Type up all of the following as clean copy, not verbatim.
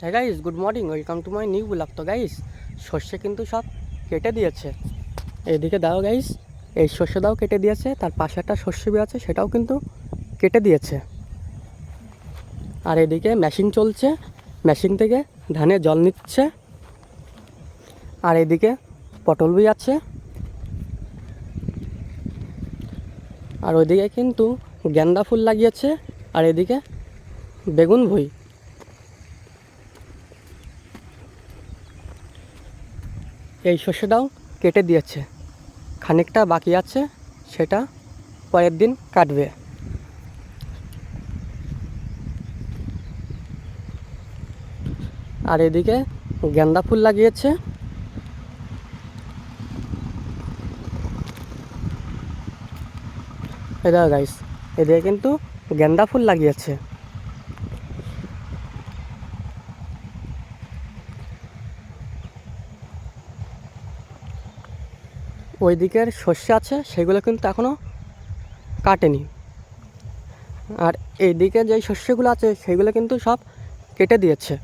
হ্যাঁ guys, good morning, welcome to my new blog. তো guys, সর্ষে কিন্তু সব কেটে দিয়েছে। এইদিকে দাও গাইস, এই সর্ষেটাও কেটে দিয়েছে, তার পাশে একটা সর্ষে বি আছে, সেটাও কিন্তু কেটে দিয়েছে। আর এদিকে মেশিন চলছে, মেশিন থেকে ধানে জল নিচ্ছে। আর এদিকে পটল বি আছে, আর ওইদিকে কিন্তু গেন্দা ফুল লাগিয়েছে, আর এদিকে বেগুন ভুঁই। এই শস্যটাও কেটে দিয়েছে, খানিকটা বাকি আছে, সেটা পরের দিন কাটবে। আর এদিকে গেন্দা ফুল লাগিয়েছে। এটা গাইস, এদিকে কিন্তু গেন্দা ফুল লাগিয়েছে। ওই দিকের শস্য আছে, সেগুলো কিন্তু এখনও কাটেনি। আর এইদিকে যেই শস্যগুলো আছে সেগুলো কিন্তু সব কেটে দিয়েছে।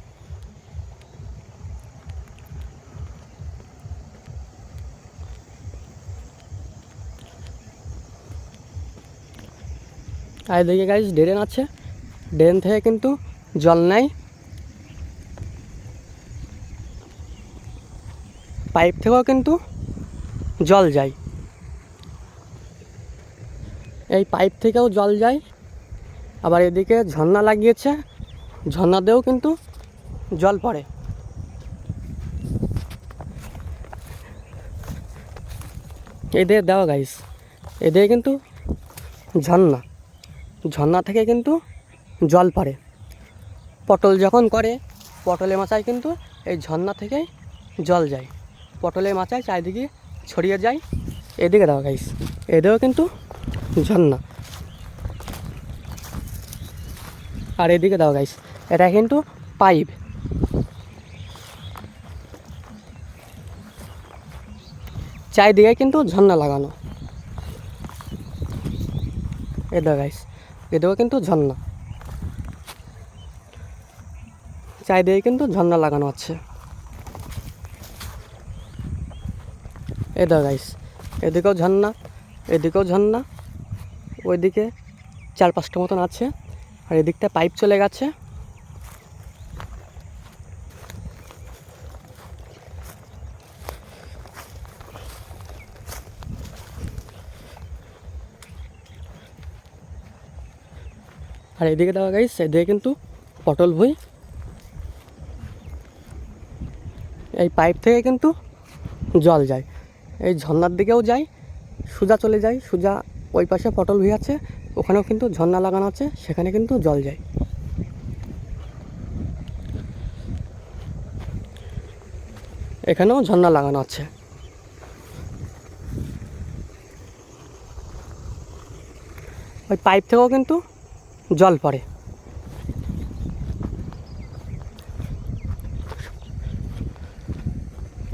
আর এদিকে গাইস ড্রেন আছে, ড্রেন থেকে কিন্তু জল নেয়, পাইপ থেকেও কিন্তু জল যায়। এই পাইপ থেকেও জল যায়। আবার এদিকে ঝর্ণা লাগিয়েছে, ঝর্ণা দিয়েও কিন্তু জল পড়ে। এদের দেওয়া গাইস, এদের কিন্তু ঝর্ণা, ঝর্ণা থেকে কিন্তু জল পড়ে। পটল যখন করে, পটলের মাচায় কিন্তু এই ঝর্ণা থেকেই জল যায়, পটলের মাচায় চারিদিকে ছড়িয়ে যায়। এদিকে দেওয়া গাইস, এদেরও কিন্তু ঝর্ণা। আর এদিকে দাও গাইস, এটা কিন্তু পাইপ। চারিদিকে কিন্তু ঝর্ণা লাগানো। এ দাও গাইস, এদিকেও কিন্তু ঝর্ণা, চারিদিকে কিন্তু ঝর্ণা লাগানো আছে। এ দাও গাইস, এদিকেও ঝর্ণা, এদিকেও ঝর্ণা, ওইদিকে 4-5টা মতন আছে। আর এদিকটা পাইপ চলে গেছে। আর এদিকে দেওয়া গাইস, এদিকে কিন্তু পটল ভুঁই। এই পাইপ থেকে কিন্তু জল যায়, এই ঝর্ণার দিকেও যায়, সোজা চলে যায়, সোজা ওই পাশে পটল ভুঁই আছে, ওখানেও কিন্তু ঝর্ণা লাগানো আছে, সেখানে কিন্তু জল যায়। এখানেও ঝর্ণা লাগানো আছে। ওই পাইপ থেকেও কিন্তু জল পড়ে।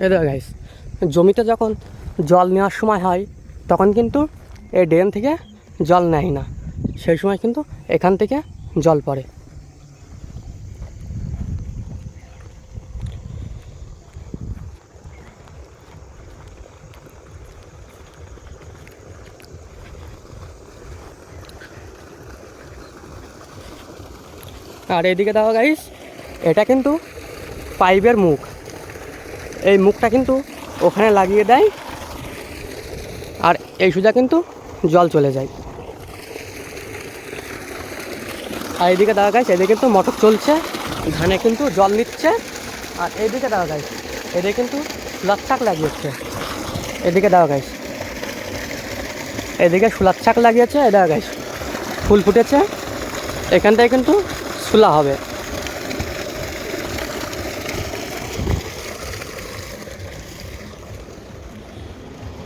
এ দেখো গাইস, জমিতে যখন জল নেওয়ার সময় হয়, তখন কিন্তু এই ড্রেন থেকে জল নেয় না, সেই সময় কিন্তু এখান থেকে জল পড়ে। আর এদিকে দেখো গাইস, এটা কিন্তু পাইপের মুখ, এই মুখটা কিন্তু ওখানে লাগিয়ে দেয়, আর এই সোজা কিন্তু জল চলে যায়। আর এদিকে দেখো গাইস, এদিকে কিন্তু মোটর চলছে, ধানে কিন্তু জল নিচ্ছে। আর এইদিকে দেখো গাইস, এদিকে কিন্তু সোলার চাক লাগিয়েছে। এদিকে দেখো গাইস, এদিকে সোলার চাক লাগিয়েছে। এ দেখো গাইস, ফুল ফুটেছে, এখান থেকে কিন্তু সোলা হবে।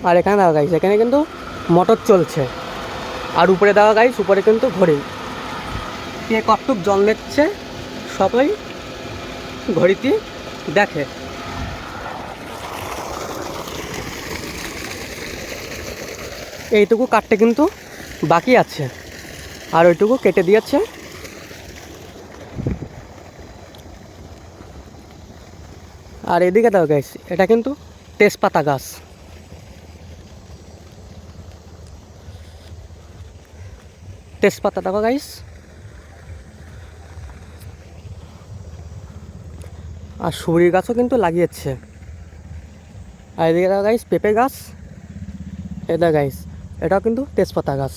আর এখানে দেখো গাইস, এখানে কিন্তু মোটর চলছে। আর উপরে দেখো গাইস, উপরে কিন্তু ঘড়ি, কে কতটুক জল নিচ্ছে সবাই ঘড়িতে দেখে। এইটুকু কাটতে কিন্তু বাকি আছে, আর ওইটুকু কেটে দিয়েছে। আর এদিকে দাও গাইস, এটা কিন্তু তেজপাতা গাছ। তেজপাতা দেখো গাইস। আর সুরি গাছও কিন্তু লাগিয়েছে। আর এদিকে দেখো গাইস পেঁপে গাছ। এটা গাইস, এটাও কিন্তু তেজপাতা গাছ।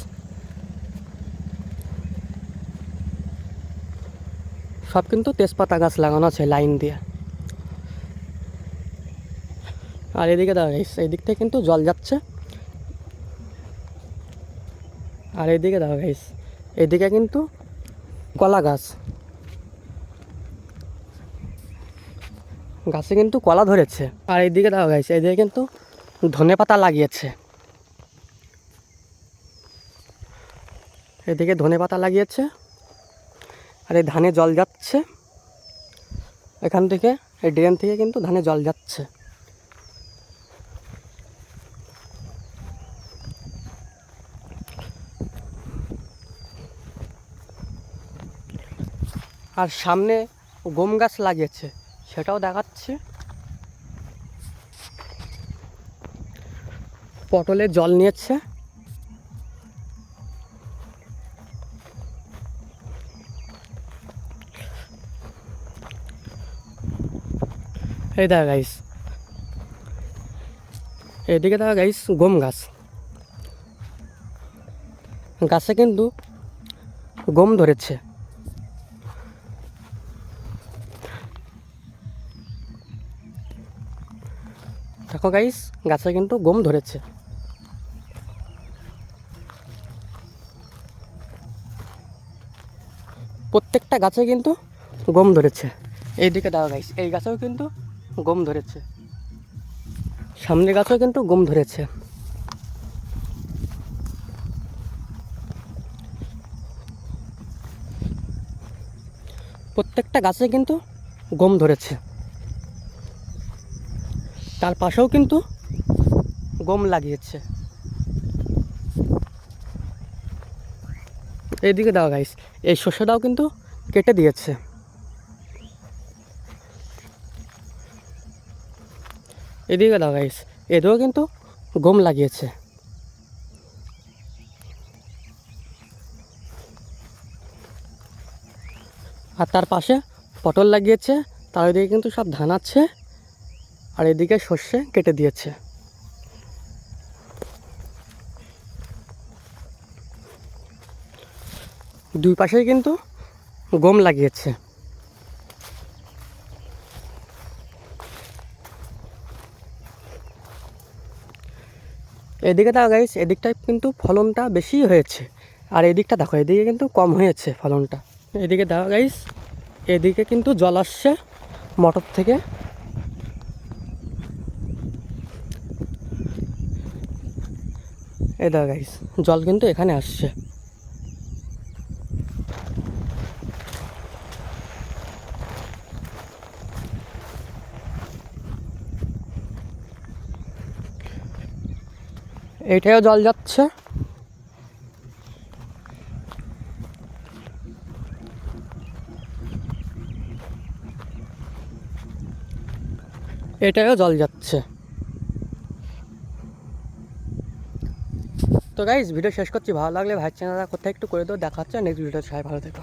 সব কিন্তু তেজপাতা গাছ লাগানো আছে লাইন দিয়ে। আর এদিকে দেখো গাইস, এই দিক থেকে কিন্তু জল যাচ্ছে। আর এদিকে দেখো গাইস, এদিকে কিন্তু কলা গাছ। গাছে কিন্তু কলা ধরেছে। আর এইদিকে দেখো গাইস, এইদিকে কিন্তু ধনে পাতা লাগিয়েছে। এদিকে ধনে পাতা লাগিয়েছে। আর এই ধানে জল যাচ্ছে এখান থেকে, এই ড্রেন থেকে কিন্তু ধানে জল যাচ্ছে। আর সামনে গম গাছ লাগিয়েছে, সেটাও দেখাচ্ছে। পটলে জল নিয়েছে। এই দেখা গাইস, এদিকে দেখা গাইস গম গাছ। গাছে কিন্তু গম ধরেছে। দেখো গাইস, গাছে কিন্তু গম ধরেছে। প্রত্যেকটা গাছে কিন্তু গম ধরেছে। এইদিকে দেখো গাইস, এই গাছেও কিন্তু গম ধরেছে। সামনের গাছেও কিন্তু গম ধরেছে। প্রত্যেকটা গাছে কিন্তু গম ধরেছে। তার পাশেও কিন্তু গম লাগিয়েছে। এইদিকে দাও গাইস, এই শস্যটাও কিন্তু কেটে দিয়েছে। এদিকে দাও গাইস, এদিকেও কিন্তু গম লাগিয়েছে। আর তার পাশে পটল লাগিয়েছে। তার ওইদিকে কিন্তু সব ধান আছে। আর এদিকে সর্ষে কেটে দিয়েছে। দুই পাশেই কিন্তু গম লাগিয়েছে। এদিকে দেখো গাইস, এদিকটায় কিন্তু ফলনটা বেশি হয়েছে। আর এদিকটা দেখো, এদিকে কিন্তু কম হয়েছে ফলনটা। এদিকে দেখো গাইস, এদিকে কিন্তু জল আসছে মোটর থেকে। এই দেখো গাইস, জল কিন্তু এখানে আসছে। এইটাও জল যাচ্ছে। এটাও জল যাচ্ছে। তো গাইস, ভিডিও শেষ করছি। ভালো লাগলে ভাই চ্যানেলটা কোথায় একটু করে দেবো। দেখা হচ্ছে নেক্সট ভিডিও। সবাই ভালো থেকো।